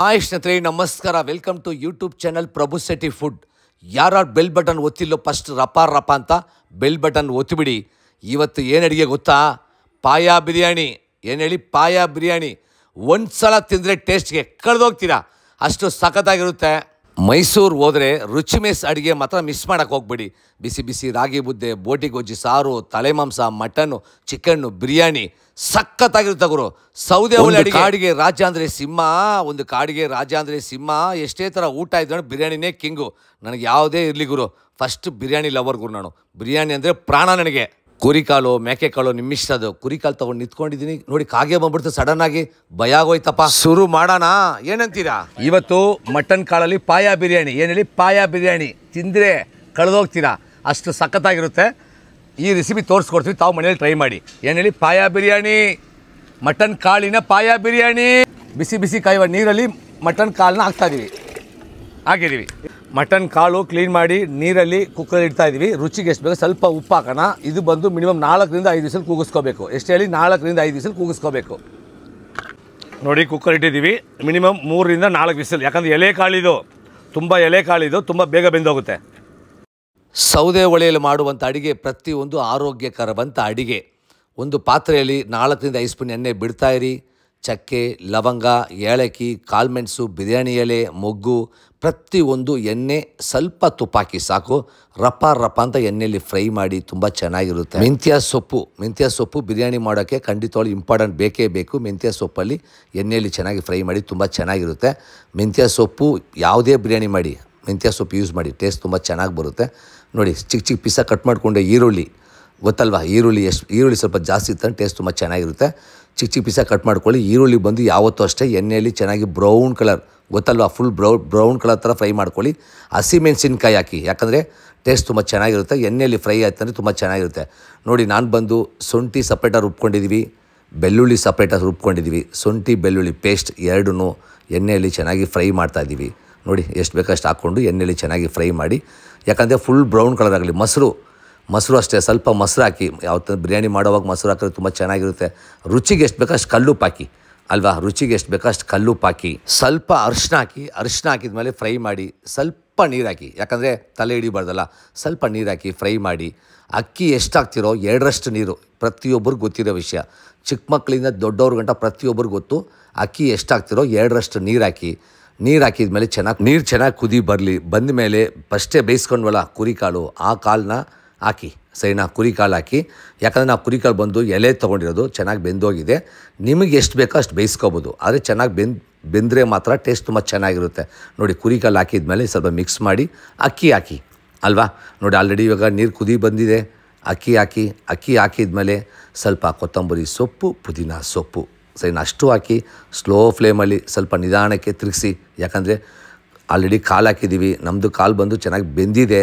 Hi ಸ್ನೇಹಿತರೆ, ನಮಸ್ಕಾರ. Welcome to YouTube channel Prabhu Shetty food. ಯಾರು ಬೆಲ್ ಬಟನ್ ಒತ್ತಿಲ್ಲೋ ಫಸ್ಟ್ ರಪ ರಪ ಅಂತ ಬೆಲ್ ಬಟನ್ ಒತ್ತಿಬಿಡಿ. ಇವತ್ತು ಏನು ಅಡುಗೆ ಗೊತ್ತಾ? ಪಾಯ ಬಿರಿಯಾನಿ. ಏನು ಹೇಳಿ? ಪಾಯ ಬಿರಿಯಾನಿ. ಒಂದು ಸಲ ತಿಂದರೆ ಟೇಸ್ಟ್ಗೆ ಕಳೆದೋಗ್ತೀರಾ, ಅಷ್ಟು ಸಖತ್ತಾಗಿರುತ್ತೆ. ಮೈಸೂರು ಹೋದರೆ ರುಚಿ ಮೆಸ್ ಅಡುಗೆ ಮಾತ್ರ ಮಿಸ್ ಮಾಡೋಕ್ಕೆ ಹೋಗ್ಬೇಡಿ. ಬಿಸಿ ಬಿಸಿ ರಾಗಿ ಮುದ್ದೆ, ಬೋಟಿ ಗೊಜ್ಜಿ, ಸಾರು, ತಲೆ ಮಾಂಸ, ಮಟನ್ನು, ಚಿಕನ್ನು, ಬಿರಿಯಾನಿ ಸಖತ್ತಾಗಿರುತ್ತೆ ಗುರು. ಸೌದೆ ಒಳ್ಳೆ ಅಡುಗೆ. ಕಾಡಿಗೆ ರಾಜ ಅಂದರೆ ಸಿಂಹ, ಒಂದು ಕಾಡಿಗೆ ರಾಜ ಅಂದರೆ ಸಿಂಹ. ಎಷ್ಟೇ ಥರ ಊಟ ಇದ್ದರೆ ಬಿರಿಯಾನಿನೇ ಕಿಂಗು. ನನಗೆ ಯಾವುದೇ ಇರಲಿ ಗುರು, ಫಸ್ಟ್ ಬಿರಿಯಾನಿ ಲವರ್ ಗುರು ನಾನು. ಬಿರಿಯಾನಿ ಅಂದರೆ ಪ್ರಾಣ ನನಗೆ. ಕುರಿಕಾಲು, ಮೇಕೆ ಕಾಲು ನಿಮ್ಮಿಷ್ಟದು. ಕುರಿಕಾಲು ತೊಗೊಂಡು ನಿಂತ್ಕೊಂಡಿದ್ದೀನಿ ನೋಡಿ, ಕಾಗೆ ಬಂದ್ಬಿಡ್ತು ಸಡನ್ನಾಗಿ, ಭಯ ಆಗೋಯ್ತಪ್ಪ. ಶುರು ಮಾಡೋಣ, ಏನಂತೀರಾ? ಇವತ್ತು ಮಟನ್ ಕಾಳಲ್ಲಿ ಪಾಯ ಬಿರಿಯಾನಿ. ಏನು ಹೇಳಿ? ಪಾಯ ಬಿರಿಯಾನಿ ತಿಂದರೆ ಕಳೆದೋಗ್ತೀರಾ, ಅಷ್ಟು ಸಖತ್ತಾಗಿರುತ್ತೆ. ಈ ರೆಸಿಪಿ ತೋರಿಸ್ಕೊಡ್ತೀವಿ, ತಾವು ಮನೇಲಿ ಟ್ರೈ ಮಾಡಿ. ಏನು ಹೇಳಿ? ಪಾಯ ಬಿರಿಯಾನಿ, ಮಟನ್ ಕಾಳಿನ ಪಾಯ ಬಿರಿಯಾನಿ. ಬಿಸಿ ಬಿಸಿ ಕಾಯುವ ನೀರಲ್ಲಿ ಮಟನ್ ಕಾಳನ್ನ ಹಾಕಿದ್ದೀವಿ. ಮಟನ್ ಕಾಳು ಕ್ಲೀನ್ ಮಾಡಿ ನೀರಲ್ಲಿ ಕುಕ್ಕರ್ ಇಡ್ತಾ ಇದ್ದೀವಿ. ರುಚಿಗೆ ಎಷ್ಟು ಬೇಕು ಸ್ವಲ್ಪ ಉಪ್ಪು ಹಾಕೋಣ. ಇದು ಬಂದು ಮಿನಿಮಮ್ 4 ರಿಂದ 5 ವಿಸಿಲ್ ಕೂಗಿಸ್ಕೋಬೇಕು. ಎಷ್ಟು ಹೇಳಿ? 4 ರಿಂದ 5 ವಿಸಿಲ್ ಕೂಗಿಸ್ಕೋಬೇಕು. ನೋಡಿ, ಕುಕ್ಕರ್ ಇಟ್ಟಿದ್ದೀವಿ. ಮಿನಿಮಮ್ 3 ರಿಂದ 4 ವಿಸಿಲ್. ಯಾಕಂದರೆ ಎಲೆ ಕಾಳಿದು ತುಂಬ ಬೇಗ ಬೆಂದೋಗುತ್ತೆ. ಸೌದೆ ಒಲೆಯಲ್ಲಿ ಮಾಡುವಂಥ ಅಡುಗೆ ಪ್ರತಿಯೊಂದು ಆರೋಗ್ಯಕರವಂಥ ಅಡುಗೆ. ಒಂದು ಪಾತ್ರೆಯಲ್ಲಿ 4 ರಿಂದ 5 ಸ್ಪೂನ್ ಎಣ್ಣೆ ಬಿಡ್ತಾಯಿರಿ. ಚಕ್ಕೆ, ಲವಂಗ, ಏಲಕ್ಕಿ, ಕಾಳುಮೆಣಸು, ಬಿರಿಯಾನಿ ಎಲೆ, ಮೊಗ್ಗು ಪ್ರತಿಯೊಂದು ಎಣ್ಣೆ, ಸ್ವಲ್ಪ ತುಪ್ಪ ಹಾಕಿ ಸಾಕು. ರಪ ರಪ ಅಂತ ಎಣ್ಣೆಯಲ್ಲಿ ಫ್ರೈ ಮಾಡಿ, ತುಂಬ ಚೆನ್ನಾಗಿರುತ್ತೆ. ಮೆಂತ್ಯ ಸೊಪ್ಪು ಬಿರಿಯಾನಿ ಮಾಡೋಕ್ಕೆ ಖಂಡಿತವಾಗ್ಲೂ ಇಂಪಾರ್ಟೆಂಟ್, ಬೇಕೇ ಬೇಕು. ಮೆಂತ್ಯ ಸೊಪ್ಪಲ್ಲಿ ಎಣ್ಣೆಯಲ್ಲಿ ಚೆನ್ನಾಗಿ ಫ್ರೈ ಮಾಡಿ, ತುಂಬ ಚೆನ್ನಾಗಿರುತ್ತೆ. ಮೆಂತ್ಯ ಸೊಪ್ಪು ಯಾವುದೇ ಬಿರಿಯಾನಿ ಮಾಡಿ ಮೆಂತ್ಯ ಸೊಪ್ಪು ಯೂಸ್ ಮಾಡಿ, ಟೇಸ್ಟ್ ತುಂಬ ಚೆನ್ನಾಗಿ ಬರುತ್ತೆ. ನೋಡಿ, ಚಿಕ್ಕ ಚಿಕ್ಕ ಪೀಸ ಕಟ್ ಮಾಡಿಕೊಂಡೆ ಈರುಳ್ಳಿ, ಗೊತ್ತಲ್ವಾ? ಈರುಳ್ಳಿ ಸ್ವಲ್ಪ ಜಾಸ್ತಿ ಇತ್ತು, ಟೇಸ್ಟ್ ತುಂಬ ಚೆನ್ನಾಗಿರುತ್ತೆ. ಚಿಕ್ಕ ಚಿಕ್ಕ ಪೀಸ ಕಟ್ ಮಾಡ್ಕೊಳ್ಳಿ. ಈರುಳ್ಳಿ ಬಂದು ಯಾವತ್ತೂ ಅಷ್ಟೇ ಎಣ್ಣೆಯಲ್ಲಿ ಚೆನ್ನಾಗಿ ಬ್ರೌನ್ ಕಲರ್, ಗೊತ್ತಲ್ವಾ? ಫುಲ್ ಬ್ರೌನ್ ಕಲರ್ ಥರ ಫ್ರೈ ಮಾಡ್ಕೊಳ್ಳಿ. ಹಸಿಮೆಣಸಿನ್ಕಾಯಿ ಹಾಕಿ, ಯಾಕಂದರೆ ಟೇಸ್ಟ್ ತುಂಬ ಚೆನ್ನಾಗಿರುತ್ತೆ. ಎಣ್ಣೆಯಲ್ಲಿ ಫ್ರೈ ಆಯ್ತು ಅಂದರೆ ತುಂಬ ಚೆನ್ನಾಗಿರುತ್ತೆ. ನೋಡಿ, ನಾನು ಬಂದು ಶುಂಠಿ ಸಪ್ರೇಟಾಗಿ ರುಬ್ಕೊಂಡಿದ್ದೀವಿ, ಬೆಳ್ಳುಳ್ಳಿ ಸಪ್ರೇಟಾಗಿ ರುಬ್ಕೊಂಡಿದ್ದೀವಿ. ಶುಂಠಿ ಬೆಳ್ಳುಳ್ಳಿ ಪೇಸ್ಟ್ ಎರಡೂ ಎಣ್ಣೆಯಲ್ಲಿ ಚೆನ್ನಾಗಿ ಫ್ರೈ ಮಾಡ್ತಾಯಿದ್ದೀವಿ. ನೋಡಿ, ಎಷ್ಟು ಬೇಕಷ್ಟು ಹಾಕ್ಕೊಂಡು ಎಣ್ಣೆಯಲ್ಲಿ ಚೆನ್ನಾಗಿ ಫ್ರೈ ಮಾಡಿ. ಯಾಕಂದರೆ ಫುಲ್ ಬ್ರೌನ್ ಕಲರ್ ಆಗಲಿ. ಮೊಸರು ಅಷ್ಟೇ, ಸ್ವಲ್ಪ ಮೊಸರು ಹಾಕಿ. ಯಾವತ್ತು ಬಿರಿಯಾನಿ ಮಾಡೋವಾಗ ಮೊಸರು ಹಾಕಿದ್ರೆ ತುಂಬ ಚೆನ್ನಾಗಿರುತ್ತೆ. ರುಚಿಗೆ ಎಷ್ಟು ಬೇಕೋ ಅಷ್ಟು ಕಲ್ಲುಪ್ಪು ಹಾಕಿ ಅಲ್ವಾ? ರುಚಿಗೆ ಎಷ್ಟು ಬೇಕೋ ಅಷ್ಟು ಕಲ್ಲುಪ್ಪು ಹಾಕಿ. ಸ್ವಲ್ಪ ಅರಿಶಿನ ಹಾಕಿದ ಮೇಲೆ ಫ್ರೈ ಮಾಡಿ. ಸ್ವಲ್ಪ ನೀರು ಹಾಕಿ, ಯಾಕಂದರೆ ತಲೆ ಹಿಡಿಬಾರ್ದಲ್ಲ. ಸ್ವಲ್ಪ ನೀರು ಹಾಕಿ ಫ್ರೈ ಮಾಡಿ. ಅಕ್ಕಿ ಎಷ್ಟು ಹಾಕ್ತಿರೋ 2ರಷ್ಟು ನೀರು. ಪ್ರತಿಯೊಬ್ಬರಿಗೂ ಗೊತ್ತಿರೋ ವಿಷಯ, ಚಿಕ್ಕ ಮಕ್ಕಳಿಂದ ದೊಡ್ಡವ್ರ ಗಂಟ ಪ್ರತಿಯೊಬ್ಬರಿಗೂ ಗೊತ್ತು. ಅಕ್ಕಿ ಎಷ್ಟು ಹಾಕ್ತಿರೋ 2ರಷ್ಟು ನೀರು ಹಾಕಿ. ನೀರು ಹಾಕಿದ ಮೇಲೆ ನೀರು ಚೆನ್ನಾಗಿ ಕುದಿ ಬಂದ ಮೇಲೆ ಫಸ್ಟೇ ಬೇಯಿಸ್ಕೊಂಡ್ವಲ್ಲ ಕುರಿಕಾಳು, ಆ ಕಾಳನ್ನ ಹಾಕಿ. ಸರಿನಾ? ಕುರಿಕಾಳು ಹಾಕಿ. ಯಾಕಂದರೆ ನಾವು ಕುರಿಕಾಳು ಬಂದು ಎಲೆ ತೊಗೊಂಡಿರೋದು ಚೆನ್ನಾಗಿ ಬೆಂದೋಗಿದೆ. ನಿಮಗೆ ಎಷ್ಟು ಬೇಕೋ ಅಷ್ಟು ಬೇಯಿಸ್ಕೋಬೋದು, ಆದರೆ ಚೆನ್ನಾಗಿ ಬೆಂದರೆ ಮಾತ್ರ ಟೇಸ್ಟ್ ತುಂಬ ಚೆನ್ನಾಗಿರುತ್ತೆ. ನೋಡಿ, ಕುರಿಕಾಳು ಹಾಕಿದ್ಮೇಲೆ ಸ್ವಲ್ಪ ಮಿಕ್ಸ್ ಮಾಡಿ ಅಕ್ಕಿ ಹಾಕಿ ಅಲ್ವಾ? ನೋಡಿ, ಆಲ್ರೆಡಿ ಇವಾಗ ನೀರು ಕುದಿ ಬಂದಿದೆ. ಅಕ್ಕಿ ಹಾಕಿದ್ಮೇಲೆ ಸ್ವಲ್ಪ ಕೊತ್ತಂಬರಿ ಸೊಪ್ಪು, ಪುದೀನ ಸೊಪ್ಪು, ಸರಿನಾ? ಅಷ್ಟು ಹಾಕಿ ಸ್ಲೋ ಫ್ಲೇಮಲ್ಲಿ ಸ್ವಲ್ಪ ನಿಧಾನಕ್ಕೆ ತಿರುಗಿಸಿ. ಯಾಕಂದರೆ ಆಲ್ರೆಡಿ ಕಾಲು ಹಾಕಿದ್ದೀವಿ, ನಮ್ಮದು ಕಾಲು ಬಂದು ಚೆನ್ನಾಗಿ ಬೆಂದಿದೆ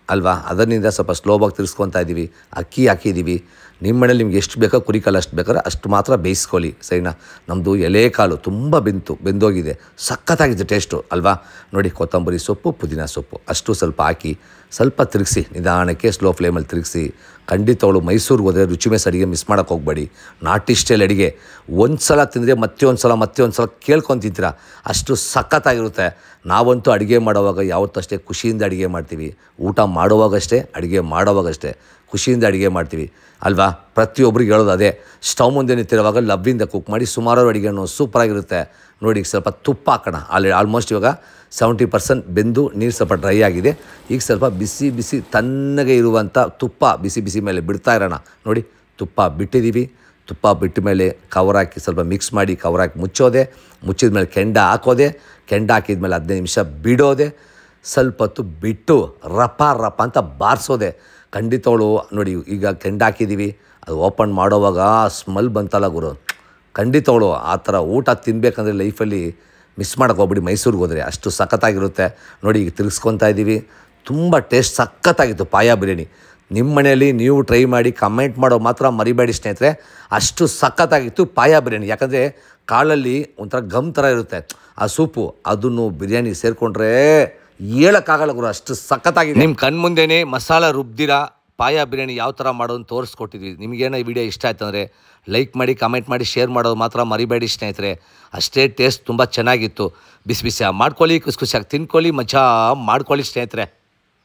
ಅಲ್ವಾ? ಅದರಿಂದ ಸ್ವಲ್ಪ ಸ್ಲೋವಾಗಿ ತಿರ್ಸ್ಕೊತಾ ಇದ್ದೀವಿ. ಅಕ್ಕಿ ಹಾಕಿದ್ದೀವಿ. ನಿಮ್ಮ ಮನೇಲಿ ನಿಮ್ಗೆ ಎಷ್ಟು ಬೇಕೋ ಕುರಿಕಾಲು ಅಷ್ಟು ಬೇಕಾದ್ರೆ ಅಷ್ಟು ಮಾತ್ರ ಬೇಯಿಸ್ಕೊಳ್ಳಿ, ಸರಿನಾ? ನಮ್ಮದು ಎಲೆ ಕಾಲು ತುಂಬ ಬೆಂದೋಗಿದೆ, ಸಖತ್ತಾಗಿದೆ ಟೇಸ್ಟು ಅಲ್ವಾ? ನೋಡಿ, ಕೊತ್ತಂಬರಿ ಸೊಪ್ಪು, ಪುದೀನ ಸೊಪ್ಪು ಅಷ್ಟು ಸ್ವಲ್ಪ ಹಾಕಿ ಸ್ವಲ್ಪ ತಿರುಗಿಸಿ, ನಿಧಾನಕ್ಕೆ ಸ್ಲೋ ಫ್ಲೇಮಲ್ಲಿ ತಿರುಗಿಸಿ. ಖಂಡಿತವಳು ಮೈಸೂರಿಗೆ ಹೋದರೆ ರುಚಿ ಮೆಸ್ ಅಡುಗೆ ಮಿಸ್ ಮಾಡೋಕ್ಕೆ ಹೋಗಬೇಡಿ. ನಾಟಿ ಸ್ಟೈಲ್ ಅಡುಗೆ ಒಂದು ಸಲ ತಿಂದರೆ ಮತ್ತೆ ಒಂದು ಸಲ ಕೇಳ್ಕೊಂಡು ತಿಂತೀರಾ, ಅಷ್ಟು ಸಖತ್ತಾಗಿರುತ್ತೆ. ನಾವಂತೂ ಅಡುಗೆ ಮಾಡೋವಾಗ ಯಾವತ್ತೂ ಅಷ್ಟೇ ಖುಷಿಯಿಂದ ಅಡುಗೆ ಮಾಡ್ತೀವಿ. ಊಟ ಮಾಡುವಾಗಷ್ಟೇ, ಅಡುಗೆ ಮಾಡೋವಾಗಷ್ಟೇ ಖುಷಿಯಿಂದ ಅಡುಗೆ ಮಾಡ್ತೀವಿ ಅಲ್ವಾ? ಪ್ರತಿಯೊಬ್ಬರಿಗೆ ಹೇಳೋದು ಅದೇ. ಸ್ಟವ್ ಮುಂದೆ ನಿಂತಿರುವಾಗ ಲವ್ವಿಂದ ಕುಕ್ ಮಾಡಿ ಸುಮಾರು ಅಡುಗೆನೂ ಸೂಪರಾಗಿರುತ್ತೆ. ನೋಡಿ, ಸ್ವಲ್ಪ ತುಪ್ಪ ಹಾಕೋಣ. ಆಲ್ಮೋಸ್ಟ್ ಇವಾಗ 70% ಬೆಂದು ನೀರು ಸ್ವಲ್ಪ ಡ್ರೈ ಆಗಿದೆ. ಈಗ ಸ್ವಲ್ಪ ಬಿಸಿ ತಣ್ಣಗೆ ಇರುವಂಥ ತುಪ್ಪ ಬಿಸಿ ಮೇಲೆ ಬಿಡ್ತಾ ಇರೋಣ. ನೋಡಿ, ತುಪ್ಪ ಬಿಟ್ಟಿದ್ದೀವಿ. ತುಪ್ಪ ಬಿಟ್ಟ ಮೇಲೆ ಕವರ್ ಹಾಕಿ ಸ್ವಲ್ಪ ಮಿಕ್ಸ್ ಮಾಡಿ ಕವರ್ ಹಾಕಿ ಮುಚ್ಚಿದ ಮೇಲೆ ಕೆಂಡ ಹಾಕಿದ್ಮೇಲೆ 15 ನಿಮಿಷ ಬಿಡೋದೆ. ಸ್ವಲ್ಪ ಹೊತ್ತು ಬಿಟ್ಟು ರಪ ಅಂತ ಬಾರಿಸೋದೆ. ಖಂಡಿತವಳು ನೋಡಿ, ಈಗ ಕೆಂಡ ಹಾಕಿದ್ದೀವಿ, ಅದು ಓಪನ್ ಮಾಡೋವಾಗ ಸ್ಮೆಲ್ ಬಂತಲ್ಲ ಗುರು, ಖಂಡಿತವಳು ಆ ಥರ ಊಟ ತಿನ್ನಬೇಕಂದ್ರೆ ಲೈಫಲ್ಲಿ ಮಿಸ್ ಮಾಡೋಕ್ಕೆ ಹೋಗ್ಬಿಡಿ. ಮೈಸೂರಿಗೆ ಹೋದರೆ ಅಷ್ಟು ಸಖತ್ತಾಗಿರುತ್ತೆ. ನೋಡಿ, ಈಗ ತಿರ್ಗಿಸ್ಕೊತಾ ಇದ್ದೀವಿ. ತುಂಬ ಟೇಸ್ಟ್ ಸಖತ್ತಾಗಿತ್ತು ಪಾಯ ಬಿರಿಯಾನಿ. ನಿಮ್ಮ ಮನೆಯಲ್ಲಿ ನೀವು ಟ್ರೈ ಮಾಡಿ ಕಮೆಂಟ್ ಮಾಡೋ ಮಾತ್ರ ಮರಿಬೇಡಿ ಸ್ನೇಹಿತರೆ, ಅಷ್ಟು ಸಖತ್ತಾಗಿತ್ತು ಪಾಯ ಬಿರಿಯಾನಿ. ಯಾಕಂದರೆ ಕಾಳಲ್ಲಿ ಒಂಥರ ಗಮ್ ಥರ ಇರುತ್ತೆ ಆ ಸೂಪು, ಅದನ್ನು ಬಿರಿಯಾನಿ ಸೇರಿಕೊಂಡ್ರೆ ಹೇಳೋಕ್ಕಾಗಲ್ಲ ಗುರು, ಅಷ್ಟು ಸಖತ್ತಾಗಿದೆ. ನಿಮ್ಮ ಕಣ್ಮುಂದೆನೇ ಮಸಾಲ ರುಬ್ದಿರ ಪಾಯ ಬಿರಿಯಾನಿ ಯಾವ ಥರ ಮಾಡೋದು ತೋರಿಸ್ಕೊಟ್ಟಿದ್ವಿ. ನಿಮಗೇನೋ ಈ ವಿಡಿಯೋ ಇಷ್ಟ ಆಯ್ತು ಅಂದರೆ ಲೈಕ್ ಮಾಡಿ, ಕಮೆಂಟ್ ಮಾಡಿ, ಶೇರ್ ಮಾಡೋದು ಮಾತ್ರ ಮರಿಬೇಡಿ ಸ್ನೇಹಿತರೆ. ಅಷ್ಟೇ ಟೇಸ್ಟ್ ತುಂಬ ಚೆನ್ನಾಗಿತ್ತು. ಬಿಸಿ ಬಿಸಿಯಾಗಿ ಮಾಡ್ಕೊಳ್ಳಿ, ಖುಷಿ ಖುಷಿಯಾಗಿ ತಿನ್ಕೊಳ್ಳಿ, ಮಜಾ ಮಾಡ್ಕೊಳ್ಳಿ ಸ್ನೇಹಿತರೆ.